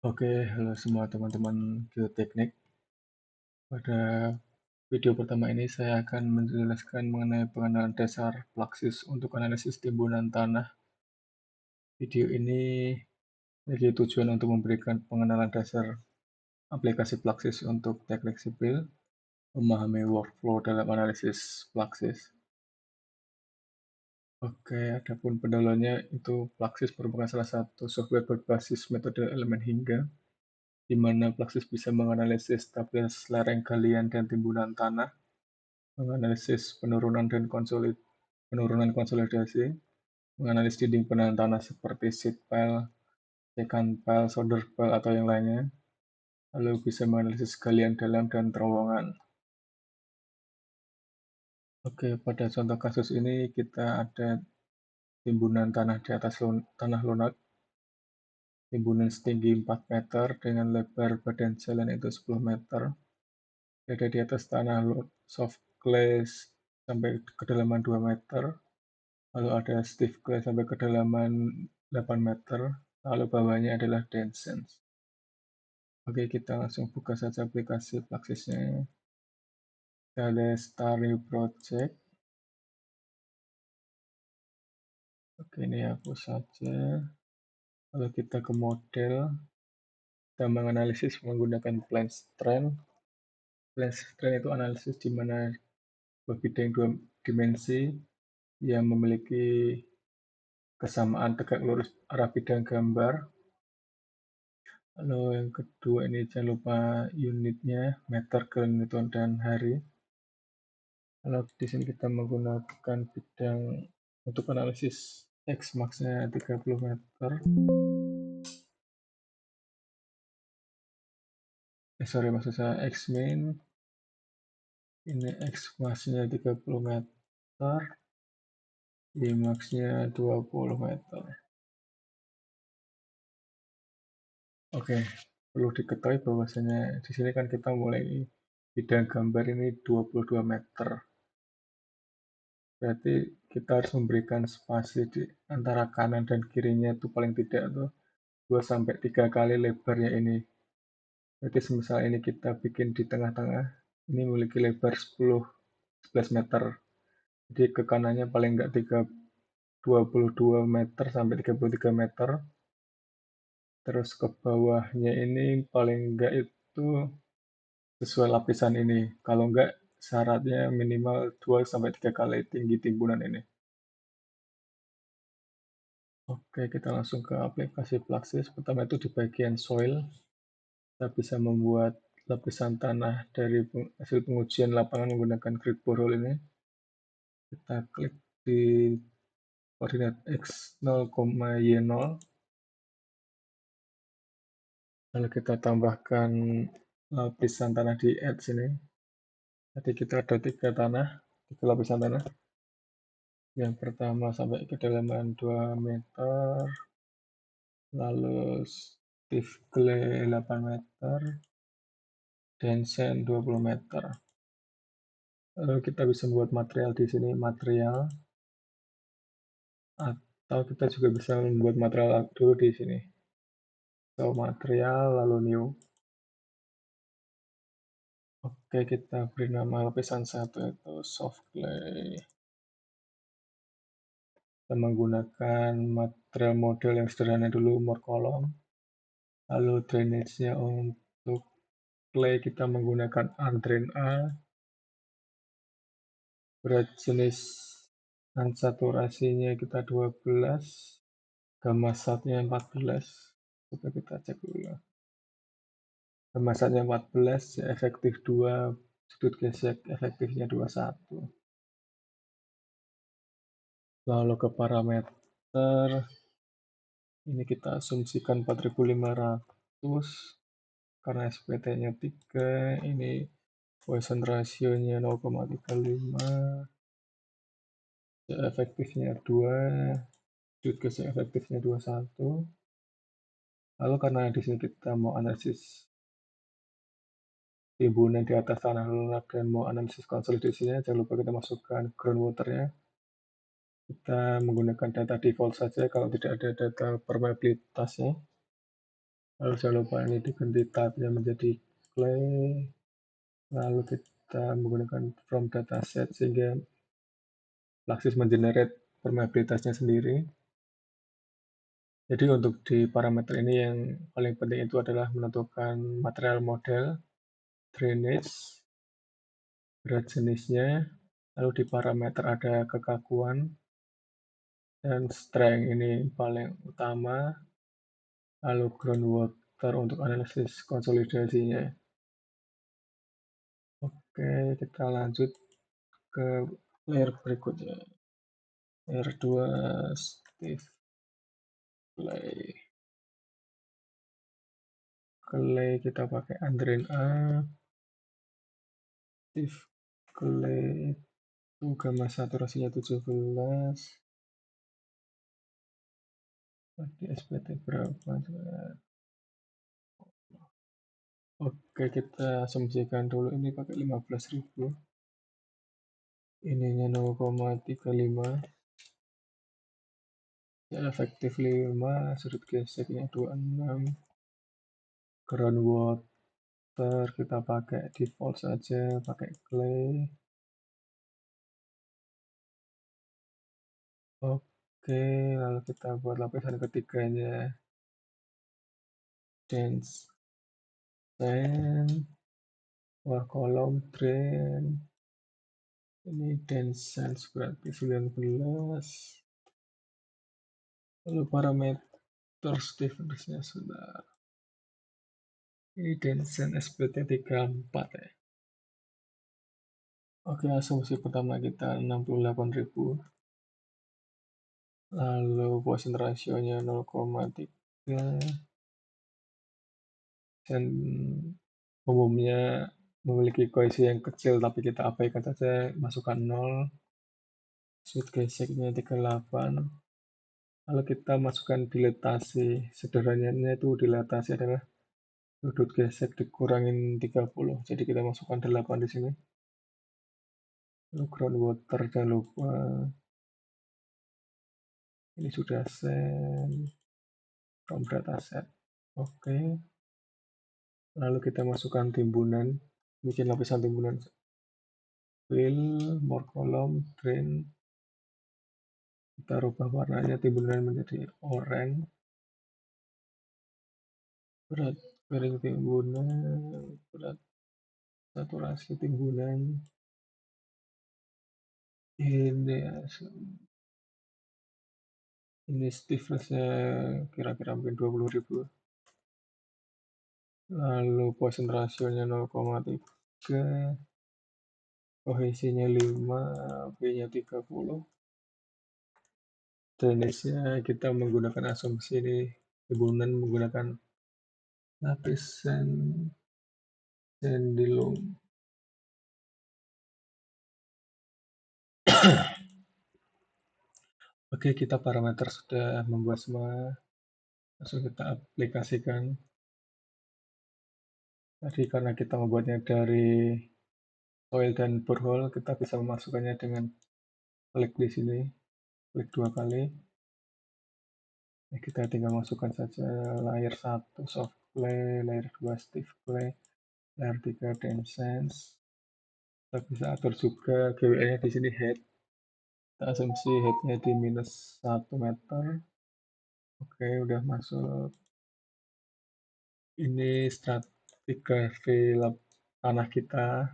Oke, halo semua teman-teman geoteknik. Pada video pertama ini saya akan menjelaskan mengenai pengenalan dasar Fluxys untuk analisis timbunan tanah. Video ini memiliki tujuan untuk memberikan pengenalan dasar aplikasi Fluxys untuk teknik sipil, memahami workflow dalam analisis Fluxys. Oke, adapun pendahuluannya itu Fluxys merupakan salah satu software berbasis metode elemen hingga di mana Fluxys bisa menganalisis stabilitas lereng galian dan timbunan tanah, menganalisis penurunan konsolidasi, menganalisis dinding penahan tanah seperti sheet pile, secant pile, solder pile, atau yang lainnya, lalu bisa menganalisis galian dalam dan terowongan. Oke, pada contoh kasus ini kita ada timbunan tanah di atas tanah lunak, timbunan setinggi 4 meter dengan lebar badan jalan itu 10 meter, ada di atas tanah soft clay sampai kedalaman 2 meter, lalu ada stiff clay sampai kedalaman 8 meter, lalu bawahnya adalah dense. Oke, kita langsung buka saja aplikasi Fluxysnya. Kita ada Start New Project. Oke, ini hapus saja. Lalu kita ke model. Kita menganalisis menggunakan plane strand. Plane strand itu analisis di mana bidang dua dimensi yang memiliki kesamaan tegak lurus arah bidang gambar. Lalu yang kedua ini jangan lupa unitnya, meter, kilonewton, dan hari. Lalu di sini kita menggunakan bidang untuk analisis X max-nya 30 meter. Sorry, maksud saya X min. Ini X max-nya 30 meter. Y max-nya 20 meter. Oke, perlu diketahui bahwasanya di sini kan kita mulai bidang gambar ini 22 meter. Berarti kita harus memberikan spasi di antara kanan dan kirinya itu paling tidak tuh 2 sampai 3 kali lebarnya ini. Jadi semisal ini kita bikin di tengah-tengah, ini memiliki lebar 11 meter. Jadi ke kanannya paling enggak 22 meter sampai 33 meter. Terus ke bawahnya ini paling enggak itu sesuai lapisan ini. Kalau enggak syaratnya minimal 2 sampai 3 kali tinggi timbunan ini. Oke, kita langsung ke aplikasi Fluxys. Pertama itu di bagian soil. Kita bisa membuat lapisan tanah dari hasil pengujian lapangan menggunakan grid borehole ini. Kita klik di koordinat X 0,Y0. Lalu kita tambahkan lapisan tanah di add sini. Jadi kita ada 3 tanah, 3 lapisan tanah. Yang pertama sampai kedalaman 2 meter, lalu stiff clay 8 meter, dan sand 20 meter. Lalu kita bisa membuat material di sini, material, atau kita juga bisa membuat material dulu di sini. So, material, lalu new. Oke, kita beri nama lapisan 1 itu soft clay. Kita menggunakan material model yang sederhana dulu, more column. Lalu drainage-nya untuk clay kita menggunakan undrain A. Berat jenis dan saturasinya kita 12, gamma satnya 14. Coba kita cek dulu ya. Gamma satnya 14, efektif 2, sudut gesek efektifnya 21. Lalu ke parameter, ini kita asumsikan 4500 karena SPT-nya 3, ini Poisson ratio-nya 0,35, efektifnya 2, sudut gesek efektifnya 21. Lalu karena di sini kita mau analisis timbunan di atas tanah lunak dan mau analisis konsolidasinya, jangan lupa kita masukkan groundwater-nya. Kita menggunakan data default saja kalau tidak ada data permeabilitasnya. Lalu jangan lupa ini diganti type-nya menjadi clay. Lalu kita menggunakan from dataset sehingga Fluxys mengenerate permeabilitasnya sendiri. Jadi untuk di parameter ini yang paling penting itu adalah menentukan material model, drainage, berat jenisnya, lalu di parameter ada kekakuan, dan strength ini paling utama, lalu groundwater untuk analisis konsolidasinya. Oke, kita lanjut ke layer berikutnya. Layer 2 Steve Clay. Clay kita pakai Andrin A. Steve Clay itu gamma saturasinya 17. Di SPT berapa? Oke, kita asumsikan dulu ini pakai 15.000. Ininya 0,35. Ya, efektif 5, sudut geseknya 26. Groundwater kita pakai default saja, pakai clay. Oke, lalu kita buat lapisan ketiganya. Dense sand, war column, drain. Ini dense sand berarti 19. Lalu parameter stiffness-nya sudah. Ini dense sand SPT 34 ya. Oke, asumsi pertama kita 68.000. Lalu Poisson rasionya 0,3. Dan umumnya memiliki koefisien yang kecil, tapi kita abaikan saja, masukkan 0. Sudut geseknya 38. Lalu kita masukkan dilatasi. Sederhananya itu dilatasi adalah sudut gesek dikurangin 30. Jadi kita masukkan 8 di sini. Lalu groundwater jangan lupa. Ini sudah send from dataset. Oke. Lalu kita masukkan timbunan. Bikin lapisan timbunan. Fill, more column, drain. Kita rubah warnanya timbunan menjadi oranye. Berat kering timbunan, berat saturasi timbunan. Ini stiffness-nya kira-kira mungkin 20.000. Lalu Poisson rasionya 0,3, kohesinya 5, V-nya 30. Jenisnya kita menggunakan asumsi ini, timbunan menggunakan lapisan Sandilum. Oke, kita parameter sudah membuat semua. Langsung kita aplikasikan. Tadi karena kita membuatnya dari soil dan borehole, kita bisa memasukkannya dengan klik di sini, klik 2 kali. Kita tinggal masukkan saja layer 1 soft clay, layer 2 stiff clay, layer 3 dense sands. Kita bisa atur juga GWL-nya di sini head. Kita asumsi headnya di minus 1 meter. Oke, udah masuk. Ini stratigraphy tanah kita.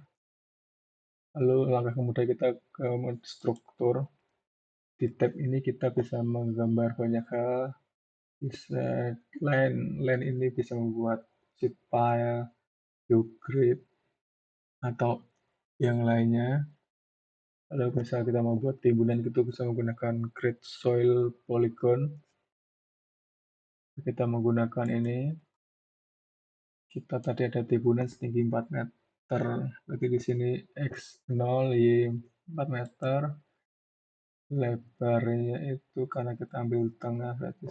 Lalu langkah kemudian kita ke struktur. Di tab ini kita bisa menggambar banyak hal. Bisa line ini bisa membuat sheet pile, geogrid, atau yang lainnya. Kalau misalnya kita mau buat timbunan itu bisa menggunakan grid soil polygon. Kita menggunakan ini. Kita tadi ada timbunan setinggi 4 meter. Berarti di sini X0 Y 4 meter. Lebarnya itu karena kita ambil tengah berarti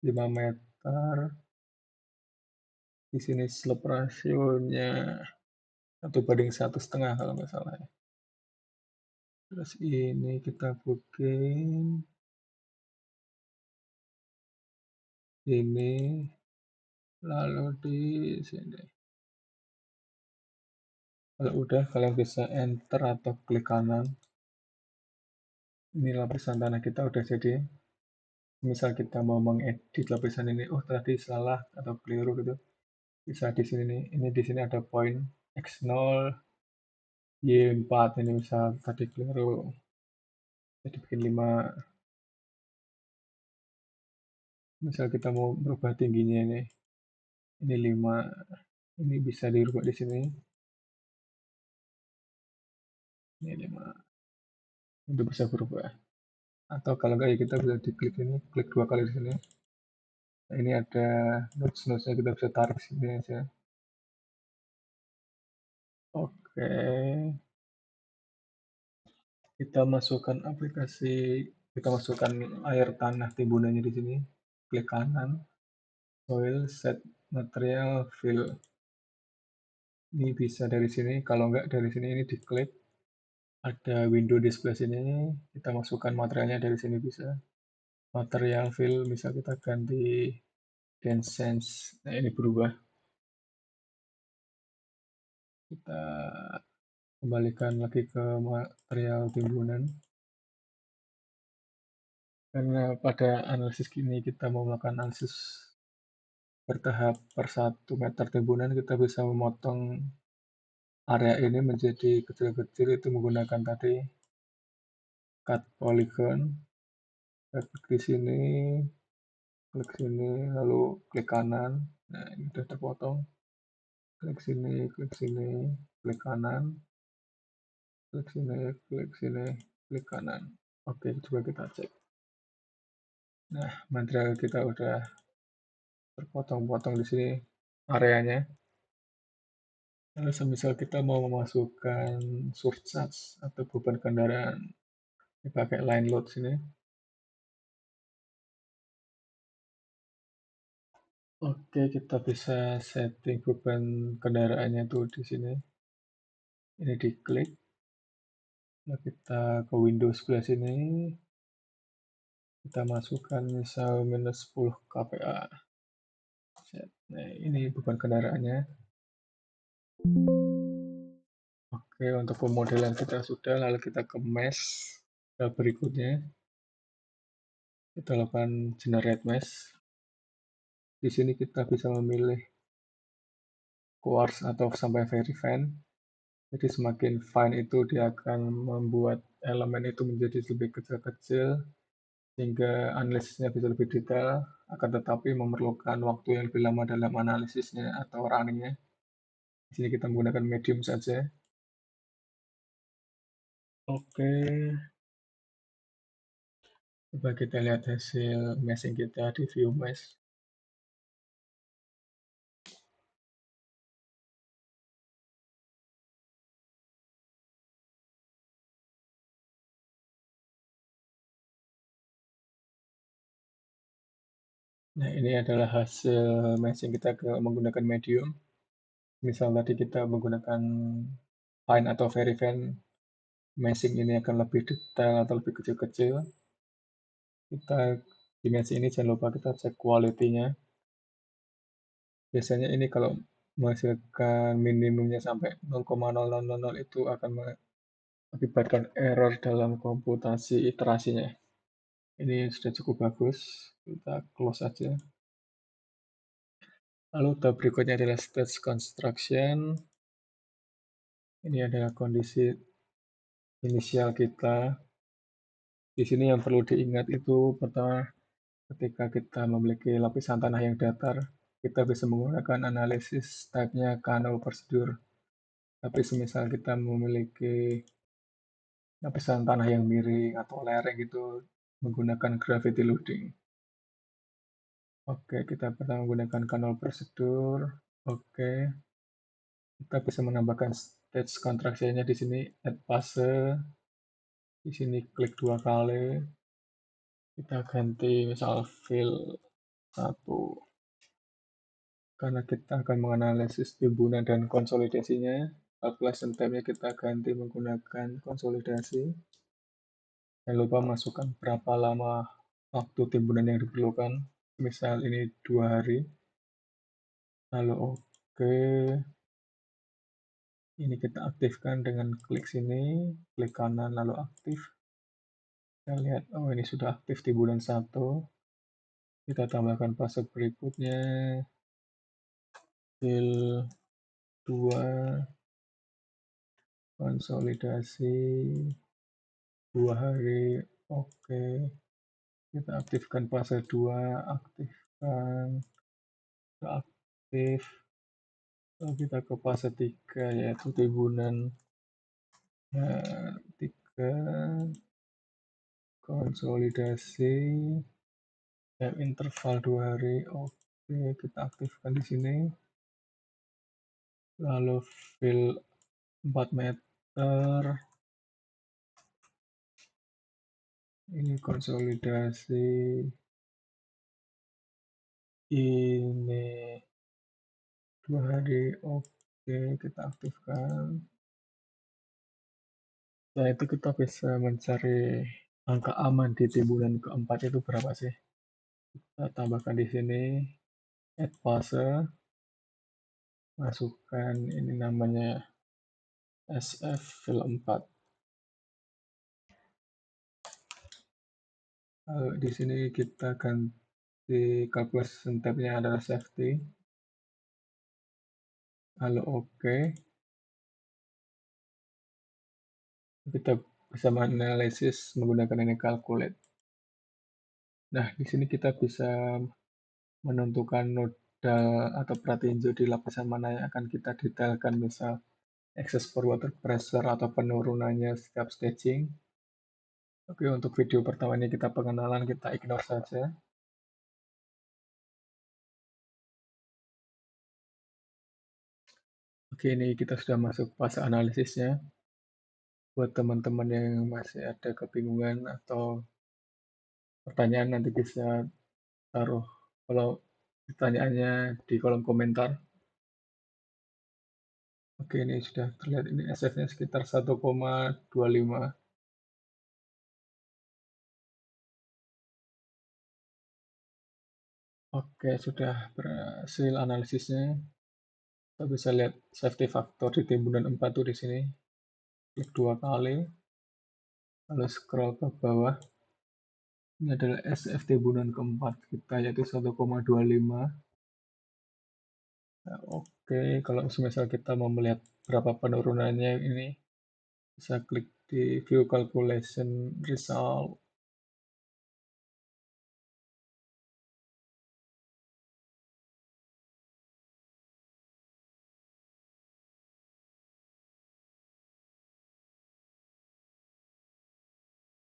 5 meter. Di sini slope rasionya 1:1,5 kalau nggak salah ya. Terus ini kita bikin ini Lalu di sini. Kalau udah, kalian bisa enter atau klik kanan. Ini lapisan tanah kita udah jadi. Misal kita mau mengedit lapisan ini, oh tadi salah atau keliru gitu. Bisa di sini nih. Ini di sini ada poin X0, Y4. Ini misal tadi keliru. Jadi bikin 5. Misal kita mau berubah tingginya ini 5. Ini bisa dirubah di sini. Ini 5. Itu bisa berubah. Atau kalau enggak ya kita bisa diklik ini, klik 2 kali di sini. Nah, ini ada notes-notesnya, kita bisa tarik sini aja. Oke, kita masukkan kita masukkan air tanah timbunannya di sini. Klik kanan, soil, set material, fill. Ini bisa dari sini, kalau enggak dari sini ini diklik. Ada window di sebelah sini, kita masukkan materialnya dari sini bisa. Material fill, bisa kita ganti dense sense. Nah, ini berubah. Kita kembalikan lagi ke material timbunan. Karena pada analisis kini kita mau melakukan analisis bertahap per 1 meter timbunan, kita bisa memotong area ini menjadi kecil-kecil itu menggunakan tadi cut polygon. Kita klik di sini, klik sini, lalu klik kanan. Nah, ini sudah terpotong. Klik sini, klik sini, klik kanan, klik sini, klik sini, klik kanan. Oke, coba kita cek. Nah, material kita udah terpotong-potong di sini areanya. Lalu semisal kita mau memasukkan surcharge atau beban kendaraan, ini pakai line load sini. Oke, kita bisa setting beban kendaraannya tuh di sini. Ini diklik. Nah, kita ke Windows sebelah sini. Kita masukkan misal minus 10 kPa. Nah, ini beban kendaraannya. Oke, untuk pemodelan kita sudah, lalu kita ke mesh. Berikutnya, kita lakukan generate mesh. Di sini kita bisa memilih coarse atau sampai very fine. Jadi semakin fine itu dia akan membuat elemen itu menjadi lebih kecil-kecil sehingga analisisnya bisa lebih detail, akan tetapi memerlukan waktu yang lebih lama dalam analisisnya atau runningnya. Di sini kita menggunakan medium saja. Oke, coba kita lihat hasil meshing kita di view mesh. Nah, ini adalah hasil meshing kita menggunakan medium. Misal tadi kita menggunakan fine atau very fine, meshing ini akan lebih detail atau lebih kecil-kecil. Kita dimensi ini jangan lupa kita cek quality-nya. Biasanya ini kalau menghasilkan minimumnya sampai 0,0000 itu akan mengakibatkan error dalam komputasi iterasinya. Ini sudah cukup bagus, kita close aja. Lalu tahap berikutnya adalah stage construction. Ini adalah kondisi inisial kita. Di sini yang perlu diingat itu pertama, ketika kita memiliki lapisan tanah yang datar, kita bisa menggunakan analisis type-nya Canal Procedure. Tapi semisal kita memiliki lapisan tanah yang miring atau lereng itu menggunakan gravity loading. Oke, kita pertama menggunakan Canal Procedure. Oke, kita bisa menambahkan stage contraction-nya di sini add fase. Di sini klik 2 kali. Kita ganti misal fill 1. Karena kita akan menganalisis timbunan dan konsolidasinya, calculation time-nya kita ganti menggunakan konsolidasi. Jangan lupa masukkan berapa lama waktu timbunan yang diperlukan. Misal ini 2 hari. lalu oke. Ini kita aktifkan dengan klik sini, klik kanan lalu aktif. Kita lihat, oh ini sudah aktif di bulan 1. Kita tambahkan password berikutnya, fil 2, konsolidasi 2 hari, oke. Kita aktifkan fase 2, aktifkan, aktif. Lalu kita ke fase 3 yaitu tibunan 3, konsolidasi interval 2 hari. Oke, kita aktifkan di sini. Lalu fill 4 meter. Ini konsolidasi. Ini 2 hari. Oke, kita aktifkan. Setelah itu kita bisa mencari angka aman di tibunan keempat itu berapa sih? Kita tambahkan di sini add fase, masukkan ini namanya SF fill 4. Lalu di sini kita ganti calculation tab-nya adalah safety. Lalu oke. Kita bisa menganalisis menggunakan ini calculate. Nah, di sini kita bisa menentukan nodal atau pratinjo di lapisan mana yang akan kita detailkan, misal access for water pressure atau penurunannya setiap staging. Oke, untuk video pertama ini kita pengenalan, kita ignore saja. Oke, ini kita sudah masuk fase analisisnya. Buat teman-teman yang masih ada kebingungan atau pertanyaan, nanti bisa taruh kalau pertanyaannya di kolom komentar. Oke, ini sudah terlihat, ini SF-nya sekitar 1,25. Oke, sudah berhasil analisisnya. Kita bisa lihat safety factor di timbunan 4 tuh di sini. Klik 2 kali, lalu scroll ke bawah. Ini adalah SF timbunan keempat kita, yaitu 1,25. Nah, oke, kalau misal kita mau melihat berapa penurunannya, ini bisa klik di view calculation result.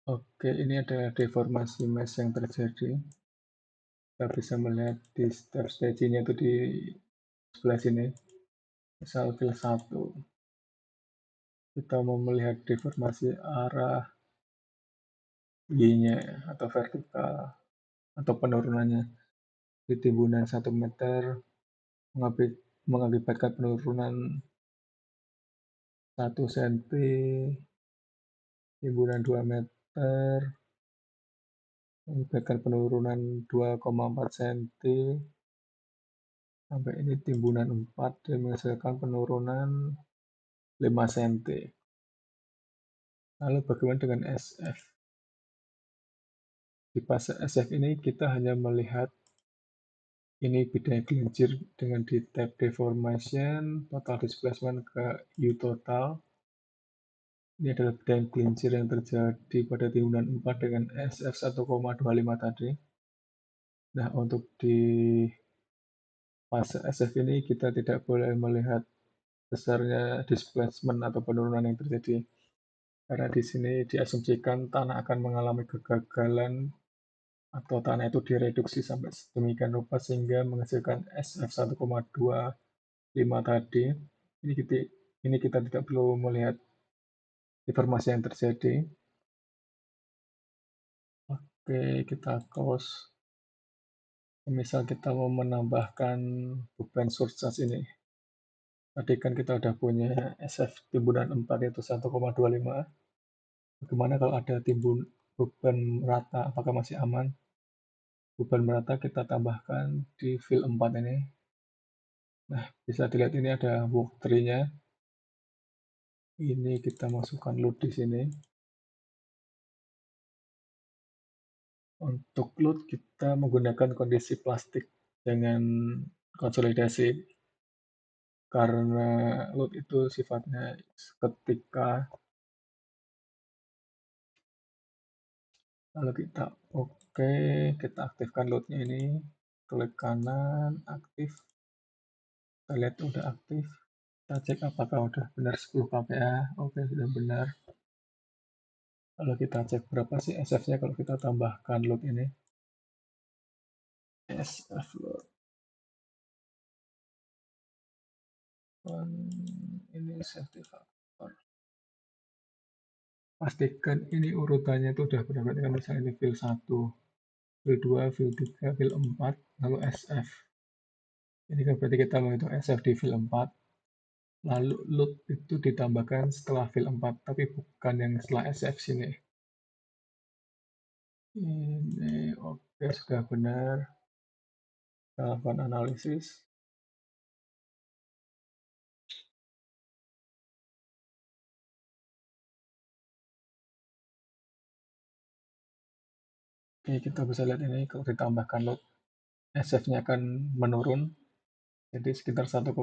Oke, ini adalah deformasi mesh yang terjadi. Kita bisa melihat di step staging-nya itu di sebelah sini. Misal fill 1. Kita mau melihat deformasi arah Y-nya atau vertikal atau penurunannya di timbunan 1 meter mengakibatkan penurunan 1 cm, timbunan 2 meter mengakibatkan penurunan 2,4 cm, sampai ini timbunan 4 dan menghasilkan penurunan 5 cm. Lalu bagaimana dengan SF? Di fase SF ini kita hanya melihat ini bidang gelincir dengan di tab deformation, total displacement ke U total. Ini adalah bidang gelincir yang terjadi pada timbunan 4 dengan SF 1,25 tadi. Nah, untuk di fase SF ini kita tidak boleh melihat besarnya displacement atau penurunan yang terjadi. Karena di sini diasumsikan tanah akan mengalami kegagalan atau tanah itu direduksi sampai sedemikian rupa sehingga menghasilkan SF 1,25 tadi. Ini kita tidak perlu melihat informasi yang terjadi. Oke, kita close. Misal kita mau menambahkan beban surcharge ini. Tadi kan kita udah punya SF timbunan 4 yaitu 1,25. Bagaimana kalau ada timbun beban rata, apakah masih aman? Beban merata kita tambahkan di fill 4 ini. Nah, bisa dilihat ini ada walkthrough-nya. Ini kita masukkan load di sini. Untuk load kita menggunakan kondisi plastik dengan konsolidasi karena load itu sifatnya ketika lalu kita oke, kita aktifkan loadnya ini, klik kanan, aktif, kita lihat udah aktif, kita cek apakah udah benar 10 kPa, oke sudah benar. Kalau kita cek berapa sih SF-nya kalau kita tambahkan load ini, SF load ini safety factor. Pastikan ini urutannya itu udah benar, kan misalnya ini fill 1, fill 2, fill 3, fill 4, lalu SF. Ini kan berarti kita menghitung SF di fill 4, lalu load itu ditambahkan setelah fill 4, tapi bukan yang setelah SF sini. Ini oke, sudah benar. Kita lakukan analisis. Oke, kita bisa lihat ini kalau ditambahkan load, SF-nya akan menurun, jadi sekitar 1,19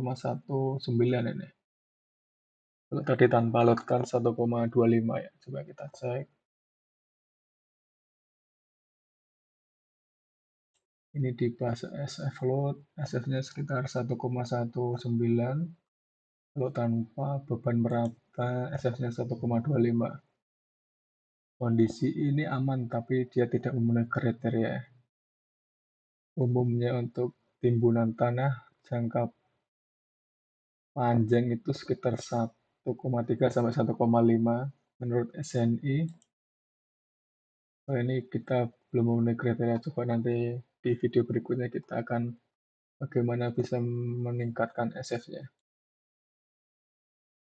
ini. Kalau tadi tanpa load kan 1,25 ya. Coba kita cek. Ini di pas SF load, SF-nya sekitar 1,19. Kalau tanpa beban merata, SF-nya 1,25. Kondisi ini aman, tapi dia tidak memenuhi kriteria. Umumnya untuk timbunan tanah jangka panjang itu sekitar 1,3 sampai 1,5 menurut SNI. Ini kita belum memenuhi kriteria. Coba nanti di video berikutnya kita akan bagaimana bisa meningkatkan SF-nya.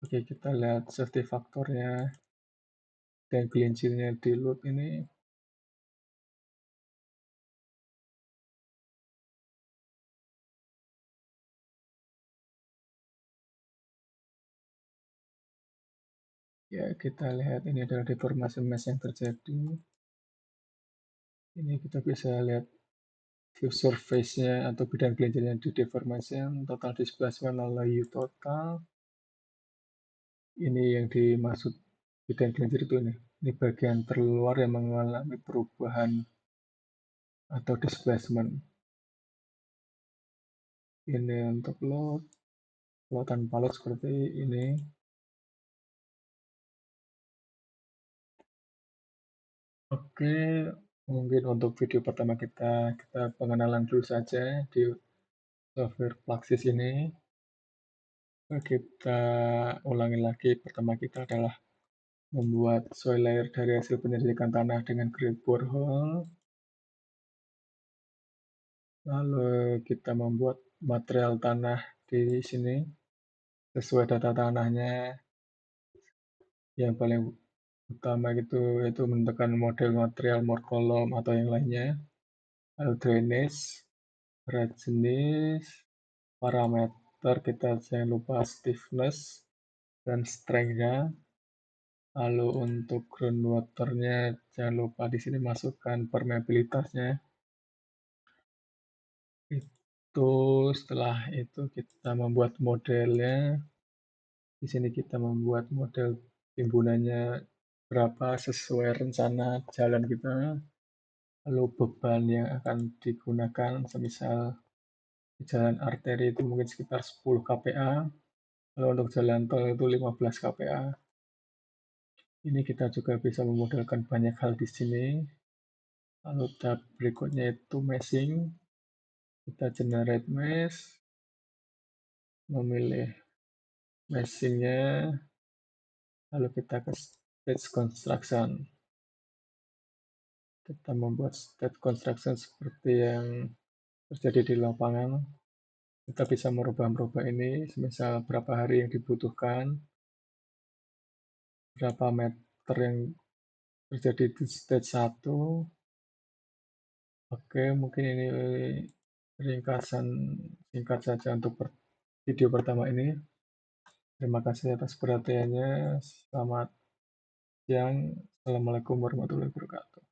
Oke, kita lihat safety faktornya dan gelincirnya di load ini. Ya, kita lihat ini adalah deformasi mesh yang terjadi. Ini kita bisa lihat view surface-nya atau bidang gelincirnya di deformation, total displacement lalu U total. Ini yang dimaksud bidang gelincir itu ini. Ini bagian terluar yang mengalami perubahan atau displacement. Ini untuk load, kalau tanpa load seperti ini. Oke, mungkin untuk video pertama kita pengenalan dulu saja di software Plaxis ini. Kita ulangi lagi, pertama kita adalah membuat soil layer dari hasil penyelidikan tanah dengan grid borehole. Lalu kita membuat material tanah di sini sesuai data tanahnya. Yang paling utama itu yaitu menentukan model material, morkolom atau yang lainnya. Lalu drainage, berat jenis, parameter kita jangan lupa stiffness dan strength-nya. Lalu untuk groundwater-nya jangan lupa di sini masukkan permeabilitasnya. Itu setelah itu kita membuat modelnya. Di sini kita membuat model timbunannya berapa sesuai rencana jalan kita. Lalu beban yang akan digunakan, semisal di jalan arteri itu mungkin sekitar 10 kPa. Lalu untuk jalan tol itu 15 kPa. Ini kita juga bisa memodelkan banyak hal di sini. Lalu tab berikutnya itu meshing. Kita generate mesh, memilih meshingnya, lalu kita ke stage construction. Kita membuat stage construction seperti yang terjadi di lapangan. Kita bisa merubah-merubah ini, misal berapa hari yang dibutuhkan, berapa meter yang terjadi di stage 1. Oke, mungkin ini ringkasan singkat saja untuk video pertama ini. Terima kasih atas perhatiannya. Selamat siang. Assalamualaikum warahmatullahi wabarakatuh.